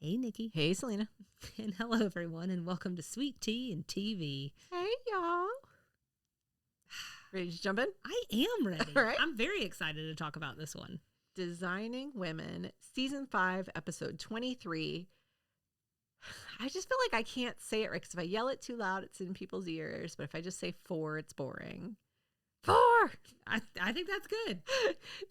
Hey, Nikki. Hey, Selena. And hello, everyone, and welcome to Sweet Tea and TV. Hey, y'all. Ready to jump in? I am ready. All right. I'm very excited to talk about this one. Designing Women, Season 5, Episode 23. I just feel like I can't say it right because if I yell it too loud, it's in people's ears. But if I just say 4, it's boring. 4! I think that's good.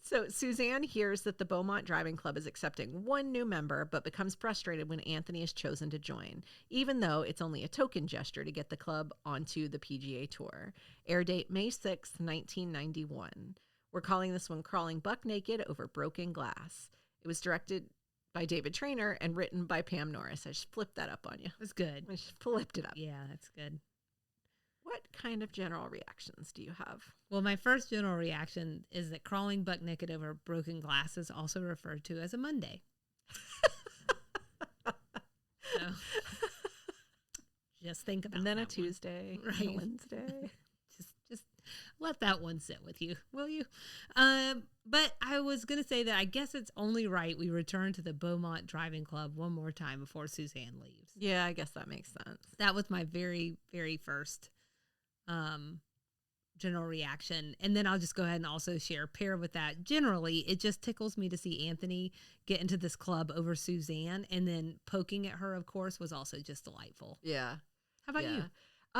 So Suzanne hears that the Beaumont Driving Club is accepting one new member, but becomes frustrated when Anthony is chosen to join, even though it's only a token gesture to get the club onto the PGA Tour. Air date May 6th, 1991. We're calling this one Crawling Buck Naked Over Broken Glass. It was directed by David Traynor and written by Pam Norris. I just flipped that up on you. That's good. I just flipped it up. Yeah, that's good. What kind of general reactions do you have? Well, my first general reaction is that crawling buck naked over broken glass is also referred to as a Monday. So, just think about And then that a Tuesday, one. Right. and a Wednesday. Just let that one sit with you, will you? But I was going to say that I guess it's only right we return to the Beaumont Driving Club one more time before Suzanne leaves. Yeah, I guess that makes sense. That was my very, very first general reaction. And then I'll just go ahead and also share, pair with that. Generally, it just tickles me to see Anthony get into this club over Suzanne, and then poking at her, of course, was also just delightful. Yeah. How about you?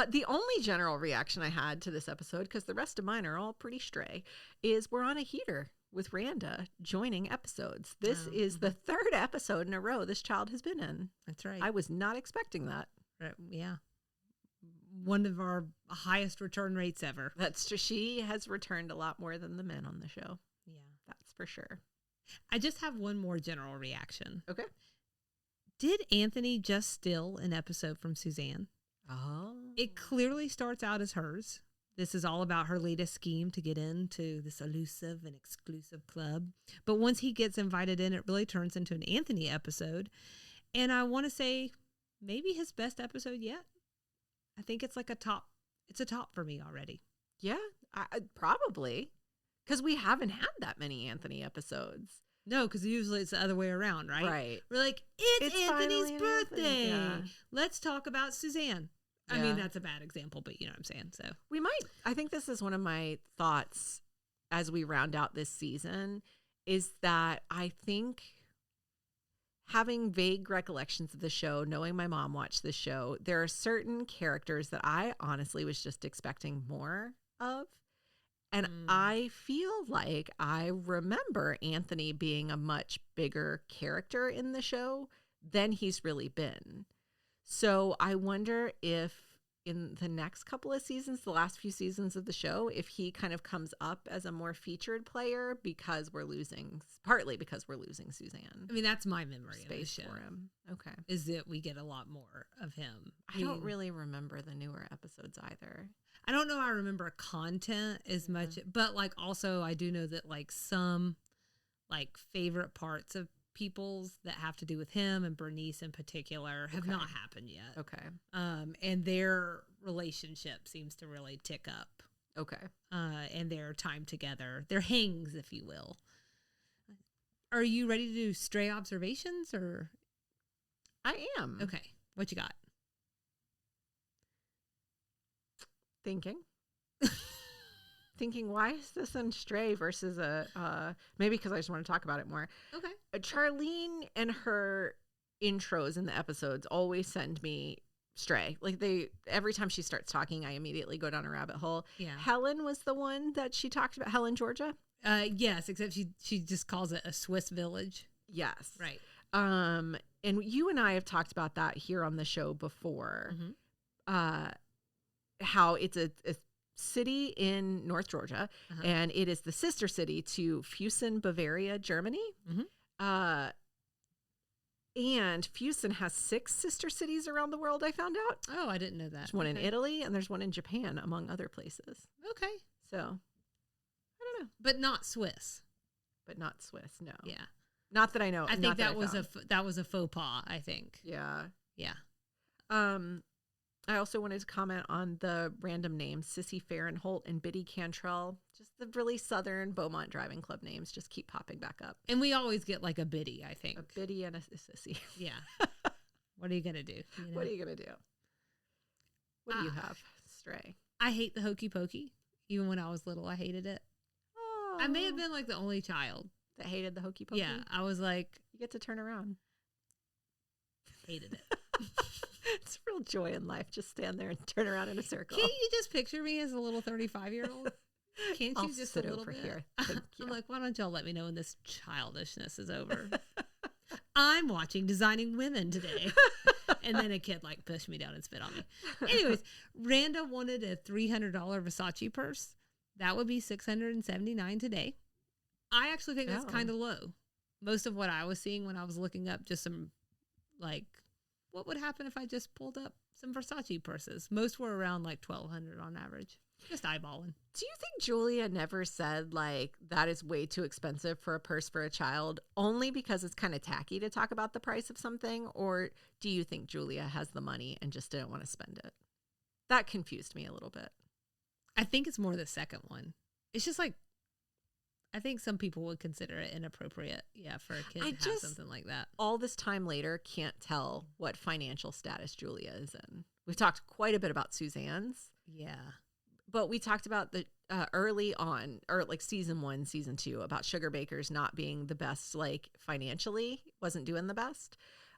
The only general reaction I had to this episode, because the rest of mine are all pretty stray, is we're on a heater with Randa joining episodes. This is the 3rd episode in a row this child has been in. That's right. I was not expecting that. Yeah. One of our highest return rates ever. That's true. She has returned a lot more than the men on the show. Yeah. That's for sure. I just have one more general reaction. Okay. Did Anthony just steal an episode from Suzanne? Oh. It clearly starts out as hers. This is all about her latest scheme to get into this elusive and exclusive club. But once he gets invited in, it really turns into an Anthony episode. And I want to say maybe his best episode yet. I think it's like a top for me already. Yeah, probably. Because we haven't had that many Anthony episodes. No, because usually it's the other way around, right? Right. We're like, it's Anthony's finally birthday. Anthony. Yeah. Let's talk about Suzanne. I Yeah. mean, that's a bad example, but you know what I'm saying. So We might. I think this is one of my thoughts as we round out this season is that I think having vague recollections of the show, knowing my mom watched the show, there are certain characters that I honestly was just expecting more of. And I feel like I remember Anthony being a much bigger character in the show than he's really been. So I wonder if in the next couple of seasons, the last few seasons of the show, if he kind of comes up as a more featured player partly because we're losing Suzanne. I mean, that's my memory of the Space show. for him. Okay. Is that we get a lot more of him. I don't really remember the newer episodes either. I don't know. I remember content as much, but like also I do know that like some like favorite parts of people's that have to do with him and Bernice in particular have not happened yet. Okay. And their relationship seems to really tick up. Okay. And their time together, their hangs, if you will. Are you ready to do stray observations or? I am. Okay. What you got? Thinking, why is this on Stray versus maybe because I just want to talk about it more. Okay. Charlene and her intros in the episodes always send me Stray. Like every time she starts talking, I immediately go down a rabbit hole. Yeah. Helen was the one that she talked about. Helen, Georgia. Yes, except she just calls it a Swiss village. Yes. Right. And you and I have talked about that here on the show before. Mm-hmm. How it's a city in North Georgia, and it is the sister city to Fussen, Bavaria, Germany. Mm-hmm. And Fussen has 6 sister cities around the world, I found out. Oh, I didn't know that. There's one in Italy, and there's one in Japan, among other places. Okay. So, I don't know. But not Swiss. But not Swiss, no. Yeah. Not that I know. I think that was a faux pas, I think. Yeah. Yeah. I also wanted to comment on the random names, Sissy Farrenholt and Biddy Cantrell. Just the really Southern Beaumont Driving Club names just keep popping back up. And we always get like a Biddy, I think. A Biddy and a Sissy. Yeah. What are you going to do? You know? What are you going to do? What do you have? Stray. I hate the Hokey Pokey. Even when I was little, I hated it. Oh. I may have been like the only child that hated the Hokey Pokey. Yeah. I was like. You get to turn around. Hated it. It's real joy in life. Just stand there and turn around in a circle. Can't you just picture me as a little 35-year-old? Can't you just sit a little over bit? Here. I'm like, why don't y'all let me know when this childishness is over? I'm watching Designing Women today. And then a kid like pushed me down and spit on me. Anyways, Randa wanted a $300 Versace purse. That would be $679 today. I actually think that's kind of low. Most of what I was seeing when I was looking up just some like, what would happen if I just pulled up some Versace purses? Most were around like $1,200 on average. Just eyeballing. Do you think Julia never said like that is way too expensive for a purse for a child only because it's kind of tacky to talk about the price of something? Or do you think Julia has the money and just didn't want to spend it? That confused me a little bit. I think it's more the second one. It's just like, I think some people would consider it inappropriate, for a kid to have something like that. All this time later, can't tell what financial status Julia is in. We've talked quite a bit about Suzanne's. Yeah. But we talked about the early on, or like season 1, season 2, about Sugar Bakers not being the best, like financially, wasn't doing the best.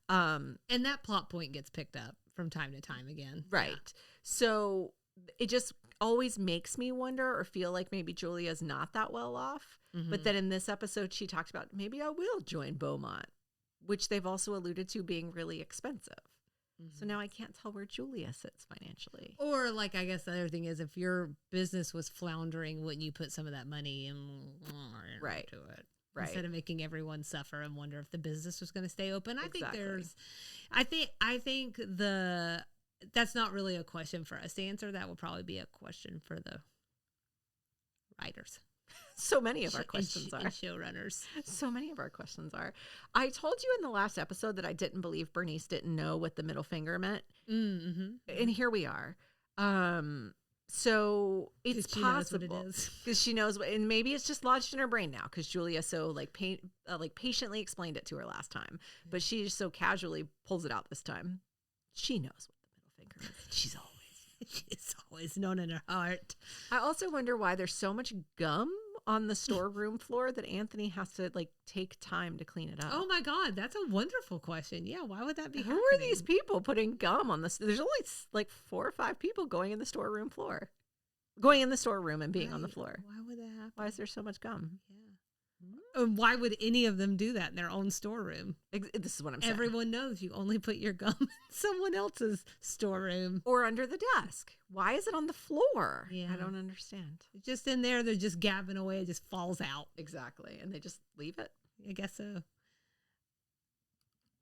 And that plot point gets picked up from time to time again. Right. Yeah. So it just always makes me wonder or feel like maybe Julia's not that well off. Mm-hmm. But then in this episode, she talked about maybe I will join Beaumont, which they've also alluded to being really expensive. Mm-hmm. So now I can't tell where Julia sits financially. Or like, I guess the other thing is if your business was floundering, wouldn't you put some of that money into it? Right. Instead of making everyone suffer and wonder if the business was going to stay open. I think that's not really a question for us to answer. That will probably be a question for the writers. So many of our questions are. And showrunners. So many of our questions are. I told you in the last episode that I didn't believe Bernice didn't know what the middle finger meant. Mm-hmm. And here we are. So it's possible because she knows what, and maybe it's just lodged in her brain now because Julia so patiently explained it to her last time, but she just so casually pulls it out this time. She knows what the middle finger is. She's always known in her heart. I also wonder why there's so much gum on the storeroom floor that Anthony has to take time to clean it up. Oh my God, that's a wonderful question. Yeah, why would that be? Who are these people putting gum on this? There's only 4 or 5 people going in the storeroom and being on the floor. Why would that happen? Why is there so much gum? Yeah. And why would any of them do that in their own storeroom? This is what I'm saying. Everyone knows you only put your gum in someone else's storeroom. Or under the desk. Why is it on the floor? Yeah. I don't understand. It's just in there. They're just gabbing away. It just falls out. Exactly. And they just leave it? I guess so.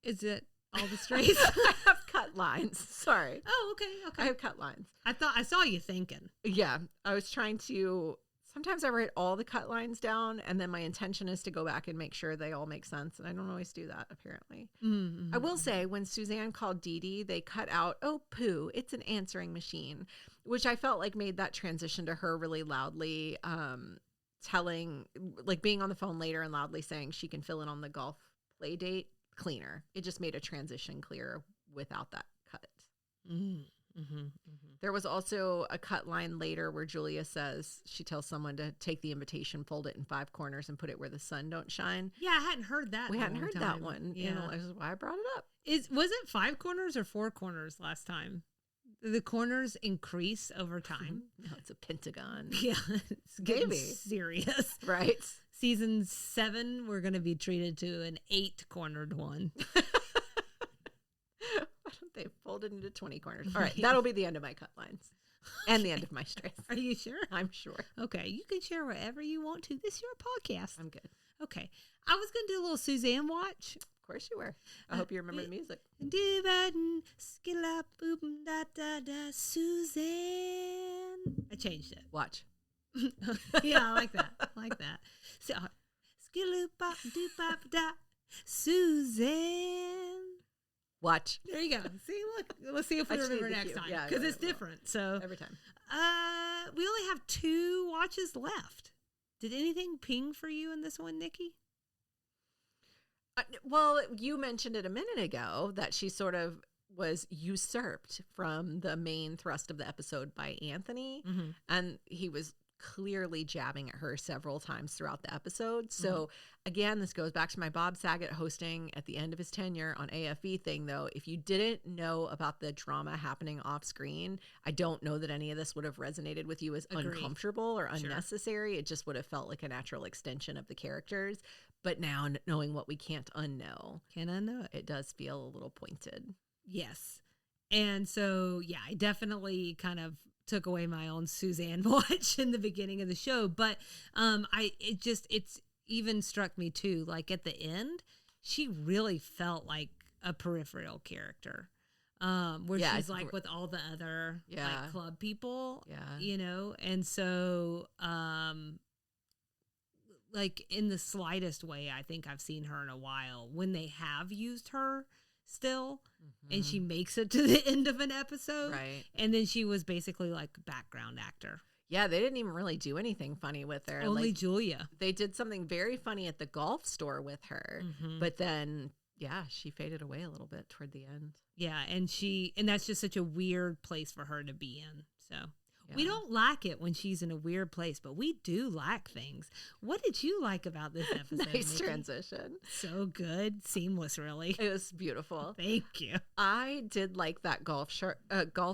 Is it all the strays? I have cut lines. Sorry. Oh, okay. I have cut lines. I saw you thinking. Yeah. I was trying to... Sometimes I write all the cut lines down, and then my intention is to go back and make sure they all make sense, and I don't always do that, apparently. Mm-hmm. I will say, when Suzanne called Dee Dee, they cut out, "Oh, poo, it's an answering machine," which I felt like made that transition to her really loudly telling, being on the phone later and loudly saying she can fill in on the golf play date cleaner. It just made a transition clear without that cut. Mm-hmm. Mm-hmm, mm-hmm. There was also a cut line later where Julia says she tells someone to take the invitation, fold it in 5 corners, and put it where the sun don't shine. Yeah, I hadn't heard that. We hadn't heard that one. Yeah, this is why I brought it up. Was it 5 corners or 4 corners last time? The corners increase over time. No, it's a pentagon. Yeah, it's getting serious. Right. Season 7, we're going to be treated to an 8-cornered one. They folded into 20 corners. All right, that'll be the end of my cut lines and the end of my strays. Are you sure? I'm sure. Okay, you can share whatever you want to. This is your podcast. I'm good. Okay, I was going to do a little Suzanne watch. Of course you were. I hope you remember the music. Suzanne. I changed it. Watch. Yeah, I like that. So, Suzanne. Watch. There you go. See, look. Let's see if we remember next time. Yeah, Because it's different. So every time. We only have 2 watches left. Did anything ping for you in this one, Nikki? Well, you mentioned it a minute ago that she sort of was usurped from the main thrust of the episode by Anthony. Mm-hmm. And he was clearly jabbing at her several times throughout the episode. So again, this goes back to my Bob Saget hosting at the end of his tenure on AFE thing, though. If you didn't know about the drama happening off screen, I don't know that any of this would have resonated with you as uncomfortable or unnecessary. It just would have felt like a natural extension of the characters. But now, knowing what we can't unknow, it does feel a little pointed. Yes. And so, yeah, I definitely kind of took away my own Suzanne watch in the beginning of the show. But it's even struck me too, like at the end, she really felt like a peripheral character. Where she's like with all the other like club people, you know? And so, like in the slightest way, I think I've seen her in a while when they have used her still, and she makes it to the end of an episode, right? And then she was basically like background actor. Yeah, they didn't even really do anything funny with her. Only like, Julia. They did something very funny at the golf store with her, but then she faded away a little bit toward the end. Yeah, and that's just such a weird place for her to be in. So we don't like it when she's in a weird place, but we do like things. What did you like about this episode? Nice Nikki? Transition. So good. Seamless, really. It was beautiful. Thank you. I did like that golf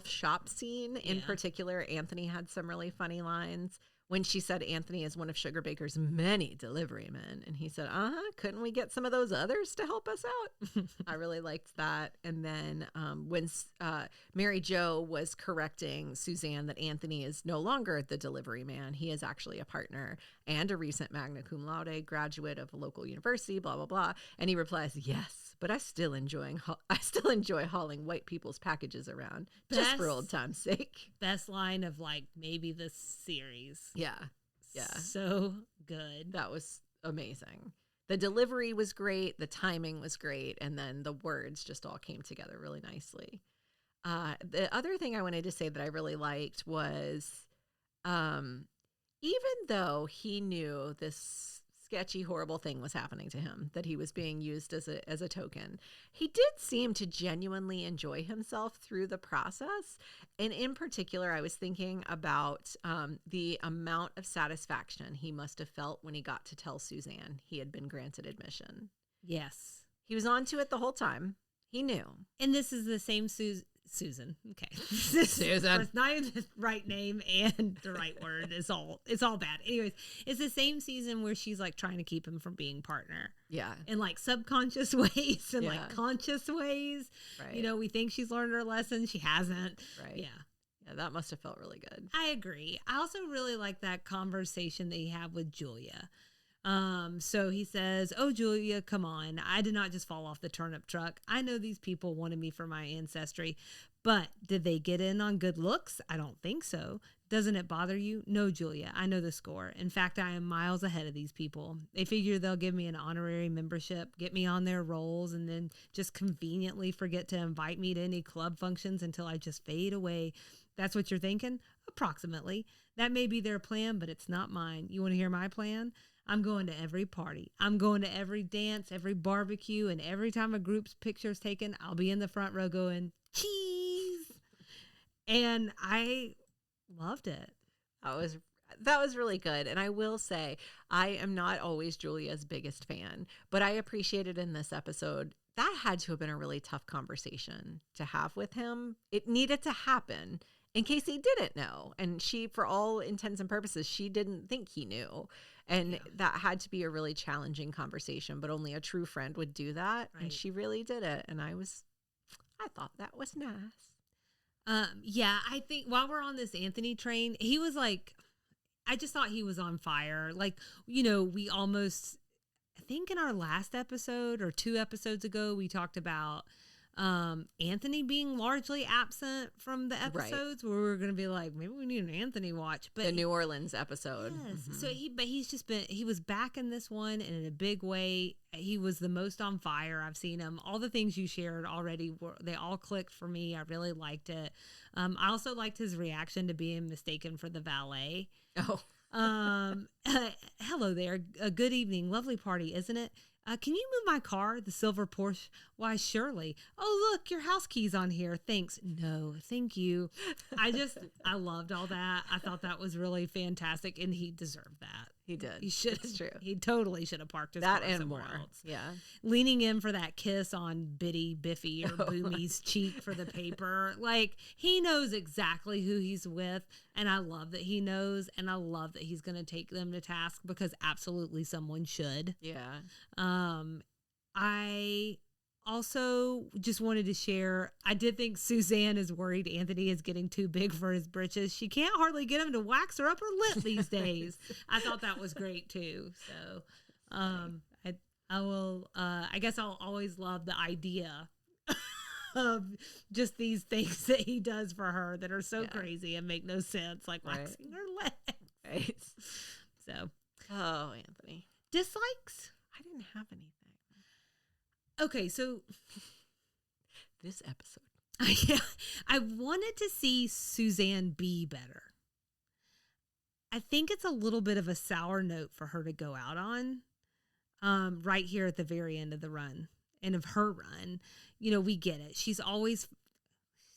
shop scene in particular. Anthony had some really funny lines. When she said Anthony is one of Sugar Baker's many delivery men. And he said, couldn't we get some of those others to help us out? I really liked that. And then when Mary Jo was correcting Suzanne that Anthony is no longer the delivery man, he is actually a partner and a recent magna cum laude graduate of a local university, blah, blah, blah. And he replies, yes, but I still enjoy hauling white people's packages around just for old time's sake. Best line of like maybe this series. Yeah. So good. That was amazing. The delivery was great. The timing was great. And then the words just all came together really nicely. The other thing I wanted to say that I really liked was even though he knew this sketchy, horrible thing was happening to him, that he was being used as a token, he did seem to genuinely enjoy himself through the process. And in particular, I was thinking about the amount of satisfaction he must have felt when he got to tell Suzanne he had been granted admission. Yes. He was onto it the whole time. He knew. And this is the same Susan. Okay. Susan. It's not even the right name and the right word. It's all bad. Anyways, it's the same season where she's like trying to keep him from being partner. Yeah. In like subconscious ways and like conscious ways. Right. You know, we think she's learned her lesson. She hasn't. Right. Yeah. Yeah, that must have felt really good. I agree. I also really like that conversation that he had with Julia. So he says, "Oh, Julia, come on. I did not just fall off the turnip truck. I know these people wanted me for my ancestry, but did they get in on good looks? I don't think so. Doesn't it bother you? No, Julia, I know the score. In fact, I am miles ahead of these people. They figure they'll give me an honorary membership, get me on their rolls, and then just conveniently forget to invite me to any club functions until I just fade away. That's what you're thinking? Approximately. That may be their plan, but it's not mine. You want to hear my plan? I'm going to every party. I'm going to every dance, every barbecue, and every time a group's picture's taken, I'll be in the front row going, cheese. And I loved it. That was really good. And I will say, I am not always Julia's biggest fan, but I appreciated in this episode, that had to have been a really tough conversation to have with him. It needed to happen in case he didn't know. And she, for all intents and purposes, she didn't think he knew. And that had to be a really challenging conversation, but only a true friend would do that. Right. And she really did it. And I thought that was nice. Yeah, I think while we're on this Anthony train, he was like, I just thought he was on fire. Like, you know, we almost, I think in our last episode or 2 episodes ago, we talked about Anthony being largely absent from the Right. episodes where we're going to be like, maybe we need an Anthony watch. But The New Orleans episode. yes. So he was back in this one and in a big way. He was the most on fire. I've seen him. All the things you shared already, they all clicked for me. I really liked it. I also liked his reaction to being mistaken for the valet. Oh. Hello there. A good evening. Lovely party, isn't it? Can you move my car, the silver Porsche? Why, surely. Oh, look, your house key's on here. Thanks. No, thank you. I loved all that. I thought that was really fantastic, and he deserved that. He did. He should. It's true. He totally should have parked his That car and somewhere more. else. Yeah. Leaning in for that kiss on Biddy, Biffy, or Boomy's cheek for the paper. Like, he knows exactly who he's with, and I love that he knows, and I love that he's going to take them to task because absolutely someone should. Yeah. I also just wanted to share, I did think Suzanne is worried Anthony is getting too big for his britches. She can't hardly get him to wax her upper lip these days. I thought that was great too. So I guess I'll always love the idea of just these things that he does for her that are so crazy and make no sense, like waxing her leg. Right. So. Oh, Anthony. Dislikes? I didn't have anything. Okay, so this episode. I wanted to see Suzanne be better. I think it's a little bit of a sour note for her to go out on right here at the very end of the run and of her run. You know, we get it. She's always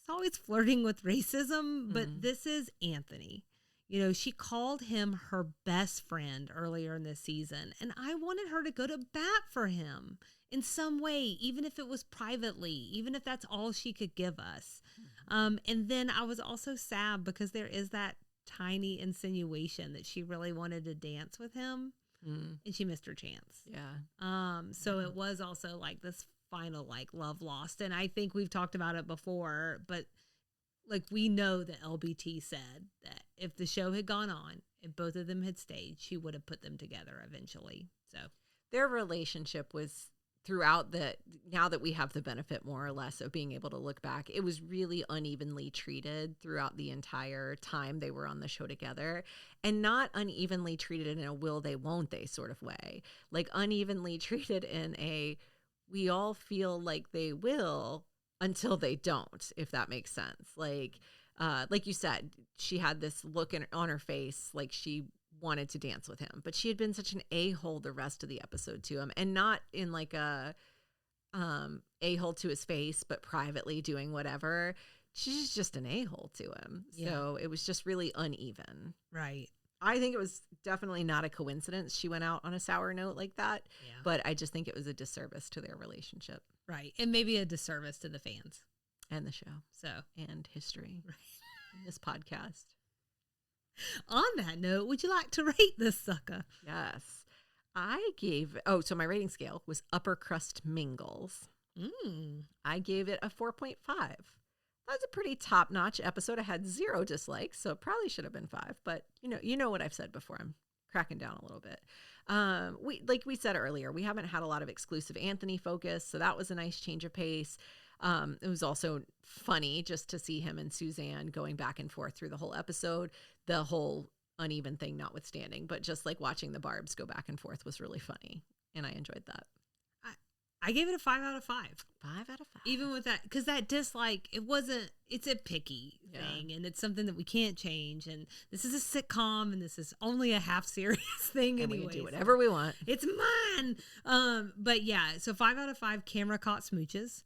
flirting with racism, but this is Anthony. You know, she called him her best friend earlier in this season, and I wanted her to go to bat for him in some way, even if it was privately, even if that's all she could give us. And then I was also sad because there is that tiny insinuation that she really wanted to dance with him, and she missed her chance. Yeah. So it was also like this final like love lost, and I think we've talked about it before, but like we know that LBT said that if the show had gone on, if both of them had stayed, she would have put them together eventually. So their relationship was throughout now that we have the benefit more or less of being able to look back, it was really unevenly treated throughout the entire time they were on the show together, and not unevenly treated in a will they won't they sort of way, like unevenly treated in a we all feel like they will until they don't, if that makes sense. Like you said, she had this look on her face like she wanted to dance with him, but she had been such an a-hole the rest of the episode to him, and not in like a a-hole to his face, but privately doing whatever. She's just an a-hole to him. Yeah. So it was just really uneven. right. I think it was definitely not a coincidence she went out on a sour note like that, but I just think it was a disservice to their relationship. Right. And maybe a disservice to the fans. And the show. So, and history. In this podcast. On that note, would you like to rate this sucker? Yes. So my rating scale was upper crust mingles. I gave it a 4.5. That's a pretty top-notch episode. I had 0 dislikes, so it probably should have been 5. But you know what I've said before. I'm cracking down a little bit. We said earlier, we haven't had a lot of exclusive Anthony focus, so that was a nice change of pace. It was also funny just to see him and Suzanne going back and forth through the whole episode, the whole uneven thing notwithstanding, but just like watching the Barbs go back and forth was really funny, and I enjoyed that. I gave it a 5 out of 5. 5 out of 5. Even with that, because that dislike, it's a picky thing, and it's something that we can't change. And this is a sitcom, and this is only a half serious thing and anyway. We can do whatever we want. It's mine. But yeah, so 5 out of 5 camera caught smooches.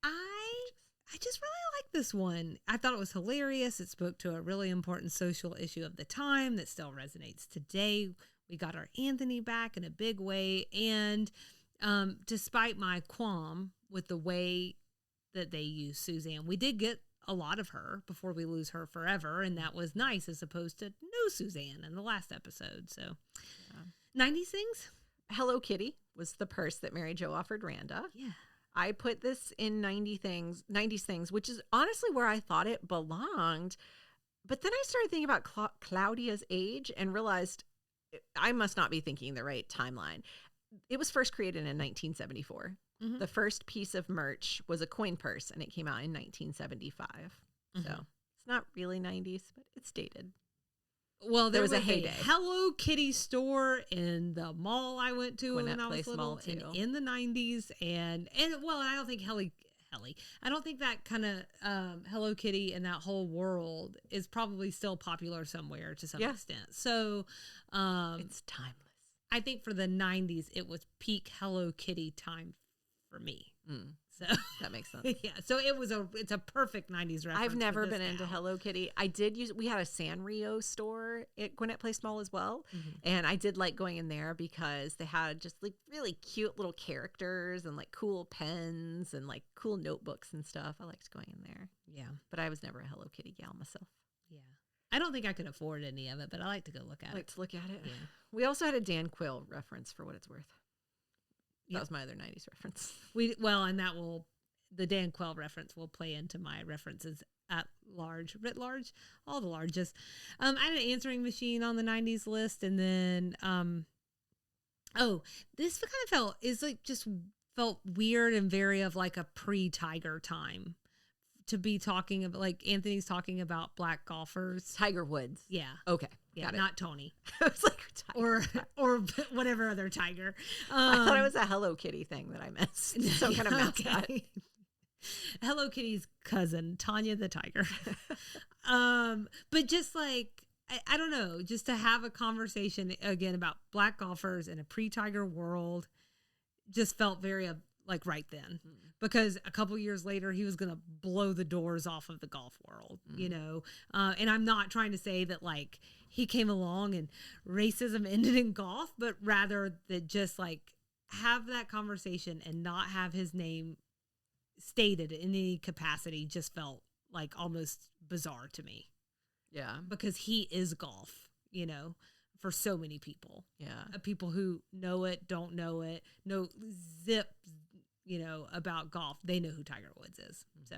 I just really like this one. I thought it was hilarious. It spoke to a really important social issue of the time that still resonates today. We got our Anthony back in a big way, and despite my qualm with the way that they use Suzanne, we did get a lot of her before we lose her forever, and that was nice as opposed to no Suzanne in the last episode. So, 90s things? Hello Kitty was the purse that Mary Jo offered Randa. Yeah. I put this in 90s things, which is honestly where I thought it belonged. But then I started thinking about Claudia's age and realized I must not be thinking the right timeline. It was first created in 1974. Mm-hmm. The first piece of merch was a coin purse, and it came out in 1975. Mm-hmm. So it's not really 90s, but it's dated. Well, there was a heyday. Hello Kitty store in the mall I went to when I was little, and in the 90s, and well, I don't think I don't think that kind of Hello Kitty and that whole world is probably still popular somewhere to some extent. So it's timeless. I think for the 90s, it was peak Hello Kitty time for me. So that makes sense. Yeah. So it's a perfect 90s reference. I've never been into Hello Kitty. We had a Sanrio store at Gwinnett Place Mall as well. Mm-hmm. And I did like going in there because they had just like really cute little characters and like cool pens and like cool notebooks and stuff. I liked going in there. Yeah. But I was never a Hello Kitty gal myself. Yeah. I don't think I could afford any of it, but I like to go look at it. I like to look at it. Yeah. We also had a Dan Quill reference for what it's worth. That was my other 90s reference. The Dan Quell reference will play into my references at large, writ large, all the largest. I had an answering machine on the 90s list, and then, this kind of felt weird and very of like a pre-Tiger time to be talking about, like Anthony's talking about black golfers. Tiger Woods. Yeah. Okay. Yeah, not Tony. I was like, or whatever other tiger. I thought it was a Hello Kitty thing that I missed. Some kind of mascot. Okay. Hello Kitty's cousin, Tanya the tiger. But just like, I don't know, just to have a conversation again about black golfers in a pre-Tiger world just felt very like right then. Because a couple years later, he was going to blow the doors off of the golf world, you know? And I'm not trying to say that, like, he came along and racism ended in golf, but rather that just, like, have that conversation and not have his name stated in any capacity just felt, like, almost bizarre to me. Yeah. Because he is golf, you know, for so many people. Yeah. People who know it, don't know it, know zip, you know, about golf. They know who Tiger Woods is. So,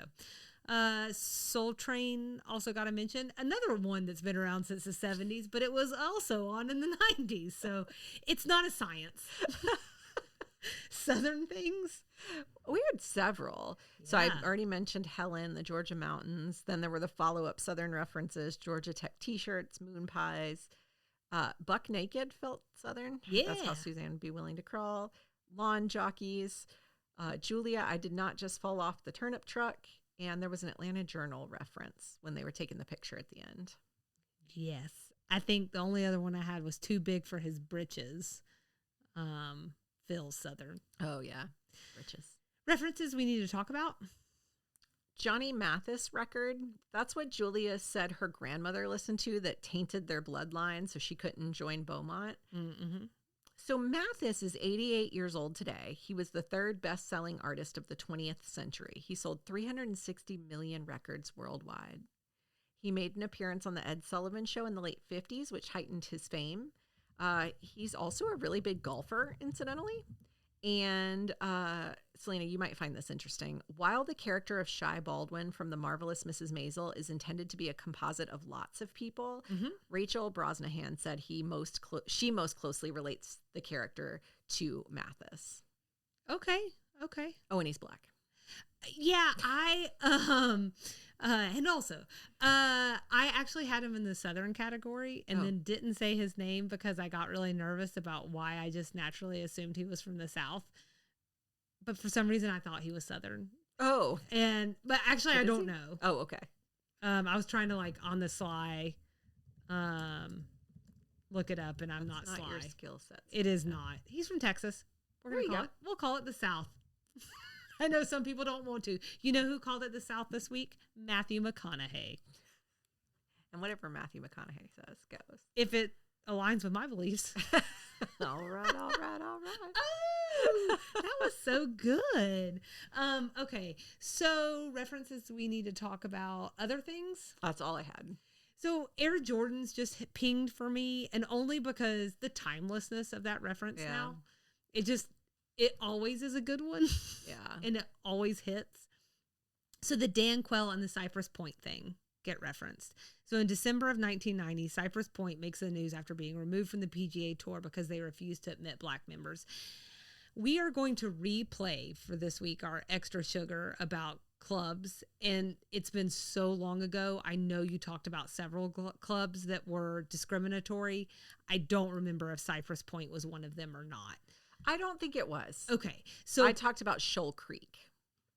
Soul Train also got a mention. Another one that's been around since the 70s, but it was also on in the 90s. So it's not a science. Southern things. We had several. Yeah. So I already mentioned Helen, the Georgia mountains. Then there were the follow-up Southern references, Georgia Tech t-shirts, moon pies. Buck Naked felt Southern. Yeah. That's how Suzanne would be willing to crawl. Lawn jockeys. Julia, I did not just fall off the turnip truck. And there was an Atlanta Journal reference when they were taking the picture at the end. Yes. I think the only other one I had was Too Big for His Britches. Phil Southern. Oh, yeah. Britches. References we need to talk about. Johnny Mathis record. That's what Julia said her grandmother listened to that tainted their bloodline so she couldn't join Beaumont. Mm-hmm. So Mathis is 88 years old today. He was the third best-selling artist of the 20th century. He sold 360 million records worldwide. He made an appearance on the Ed Sullivan Show in the late 50s, which heightened his fame. He's also a really big golfer, incidentally. And Selena, you might find this interesting. While the character of Shy Baldwin from The Marvelous Mrs. Maisel is intended to be a composite of lots of people, Rachel Brosnahan said she most closely relates the character to Mathis. Okay. Oh, and he's black. Yeah, and also, I actually had him in the Southern category and then didn't say his name because I got really nervous about why I just naturally assumed he was from the South. But for some reason, I thought he was Southern. Oh. But actually, I don't know. Oh, okay. I was trying to, like, on the sly, look it up, and I'm not sly. Your skill set. It is not. He's from Texas. We'll call it the South. I know some people don't want to. You know who called it the South this week? Matthew McConaughey. And whatever Matthew McConaughey says goes. If it aligns with my beliefs. All right. Oh, that was so good. Okay, so references we need to talk about. Other things? That's all I had. So Air Jordans just pinged for me, and only because the timelessness of that reference now. It always is a good one. Yeah. And it always hits. So the Dan Quell and the Cypress Point thing get referenced. So in December of 1990, Cypress Point makes the news after being removed from the PGA Tour because they refused to admit black members. we are going to replay for this week our extra sugar about clubs. And it's been so long ago. I know you talked about several clubs that were discriminatory. I don't remember if Cypress Point was one of them or not. I don't think it was. Okay. So I talked about Shoal Creek.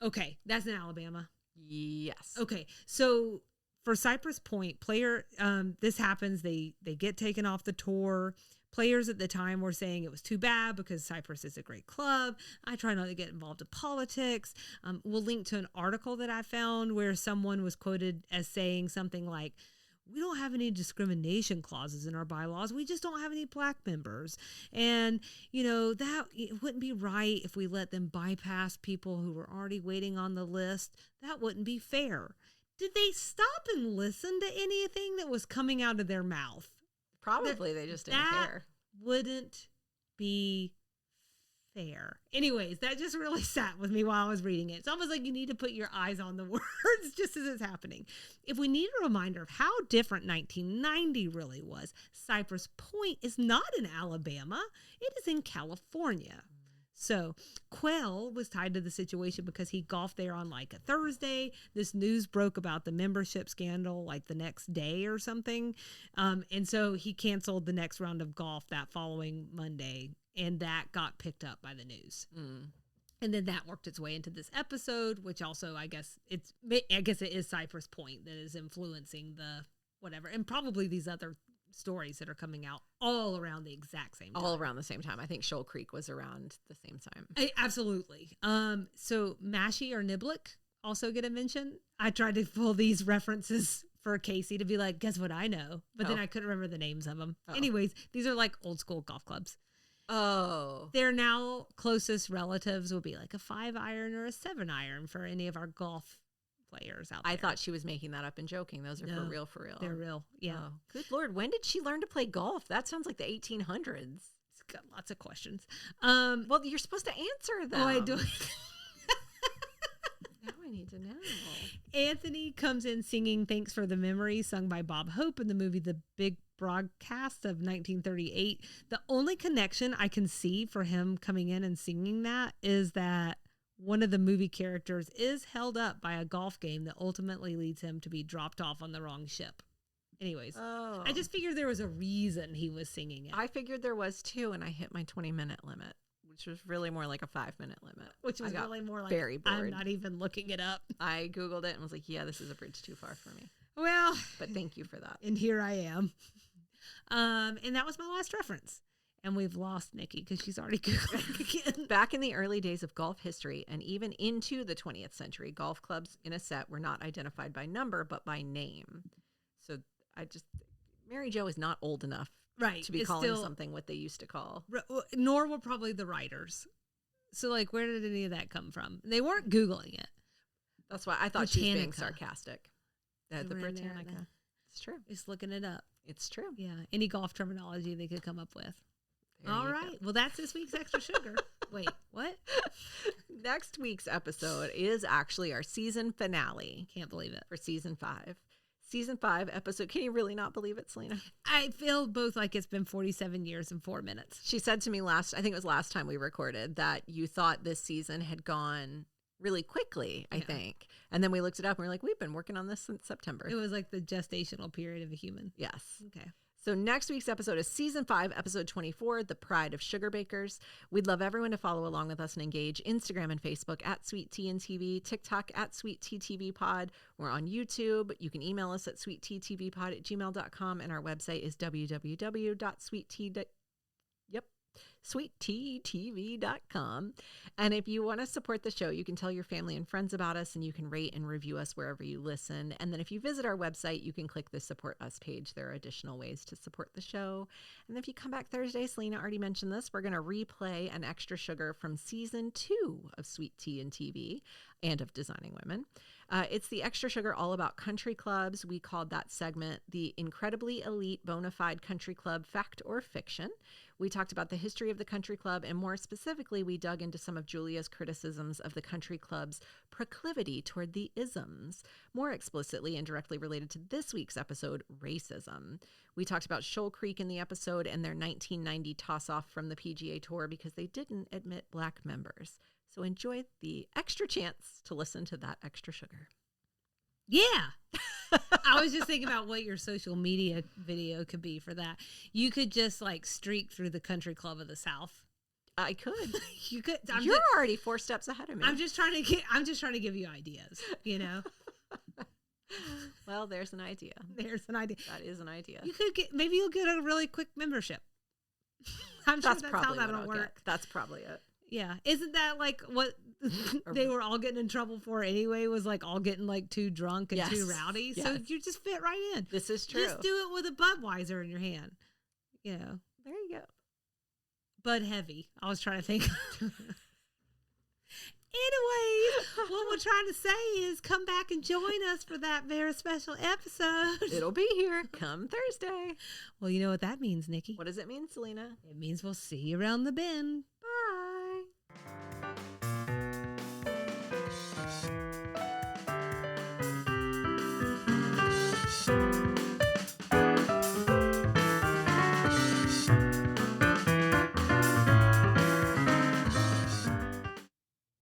Okay. That's in Alabama. Yes. Okay. So for Cypress Point, this happens. They get taken off the tour. Players at the time were saying it was too bad because Cypress is a great club. I try not to get involved in politics. We'll link to an article that I found where someone was quoted as saying something like, we don't have any discrimination clauses in our bylaws. We just don't have any black members. And, that it wouldn't be right if we let them bypass people who were already waiting on the list. That wouldn't be fair. Did they stop and listen to anything that was coming out of their mouth? Probably they just didn't care. Wouldn't be fair. Anyways, that just really sat with me while I was reading it. It's almost like you need to put your eyes on the words just as it's happening. If we need a reminder of how different 1990 really was, Cypress Point is not in Alabama. It is in California. So Quell was tied to the situation because he golfed there on like a Thursday. This news broke about the membership scandal like the next day or something. And so he canceled the next round of golf that following Monday. And that got picked up by the news. And then that worked its way into this episode, which also I guess it is Cypress Point that is influencing the whatever. And probably these other stories that are coming out all around the exact same time. All around the same time. I think Shoal Creek was around the same time. Absolutely. So Mashy or Niblick also get a mention. I tried to pull these references for Casey to be like, guess what I know? But then I couldn't remember the names of them. Anyways, these are like old school golf clubs. Oh. Their now closest relatives would be like a 5-iron or a 7-iron for any of our golf players out there. I thought she was making that up and joking. Those are for real, for real. They're real. Yeah. Oh, good Lord. When did she learn to play golf? That sounds like the 1800s. It's got lots of questions. Well, you're supposed to answer them. Oh, I do. Now I need to know. Anthony comes in singing Thanks for the Memory, sung by Bob Hope in the movie The Big Broadcast of 1938. The only connection I can see for him coming in and singing that is that one of the movie characters is held up by a golf game that ultimately leads him to be dropped off on the wrong ship. Anyways, I just figured there was a reason he was singing it. I figured there was too, and I hit my 20-minute limit, which was really more like a 5-minute limit. Which was really more like, very bored. I'm not even looking it up. I Googled it and was like, yeah, this is a bridge too far for me. Well. But thank you for that. And here I am. And that was my last reference. And we've lost Nikki because she's already Googling again. Back in the early days of golf history and even into the 20th century, golf clubs in a set were not identified by number, but by name. So Mary Jo is not old enough to be calling something what they used to call. Nor were probably the writers. So, like, where did any of that come from? They weren't Googling it. That's why I thought she was being sarcastic. The Britannica. It's true. Just looking it up. It's true. Yeah. Any golf terminology they could come up with. There All right. Well, that's this week's Extra Sugar. Wait, what? Next week's episode is actually our season finale. Can't believe it. For season 5. Season 5 episode. Can you really not believe it, Selena? I feel both like it's been 47 years and 4 minutes. She said to me I think it was last time we recorded, that you thought this season had gone really quickly, I think. And then we looked it up and we were like, we've been working on this since September. It was like the gestational period of a human. Yes. Okay. So next week's episode is season 5, episode 24, The Pride of Sugar Bakers. We'd love everyone to follow along with us and engage. Instagram and Facebook at Sweet Tea and TV, TikTok at Sweet Tea TV Pod. We're on YouTube. You can email us at sweetteatvpod@gmail.com, and our website is sweetteatv.com. And if you want to support the show, you can tell your family and friends about us, and you can rate and review us wherever you listen. And then if you visit our website, you can click the Support Us page. There are additional ways to support the show. And if you come back Thursday, Selena already mentioned this, we're going to replay an Extra Sugar from season 2 of Sweet Tea and TV. and of designing women. It's the Extra Sugar all about country clubs. We called that segment the Incredibly Elite Bona Fide Country Club Fact or Fiction. We talked about the history of the country club, and more specifically, we dug into some of Julia's criticisms of the country club's proclivity toward the isms, more explicitly and directly related to this week's episode, racism. We talked about Shoal Creek in the episode and their 1990 toss-off from the PGA Tour because they didn't admit Black members. So enjoy the extra chance to listen to that Extra Sugar. Yeah. I was just thinking about what your social media video could be for that. You could just like streak through the country club of the South. I could. You could. You're already 4 steps ahead of me. I'm just trying to give you ideas, you know. Well, there's an idea. There's an idea. That is an idea. Maybe you'll get a really quick membership. I'm sure that's how that'll work. That's probably it. Yeah. Isn't that like what they were all getting in trouble for anyway, was like all getting like too drunk and too rowdy? Yes. So you just fit right in. This is true. Just do it with a Budweiser in your hand. You know. There you go. Bud Heavy. I was trying to think. Anyways, what we're trying to say is come back and join us for that very special episode. It'll be here come Thursday. Well, you know what that means, Nikki. What does it mean, Selena? It means we'll see you around the bend. Bye.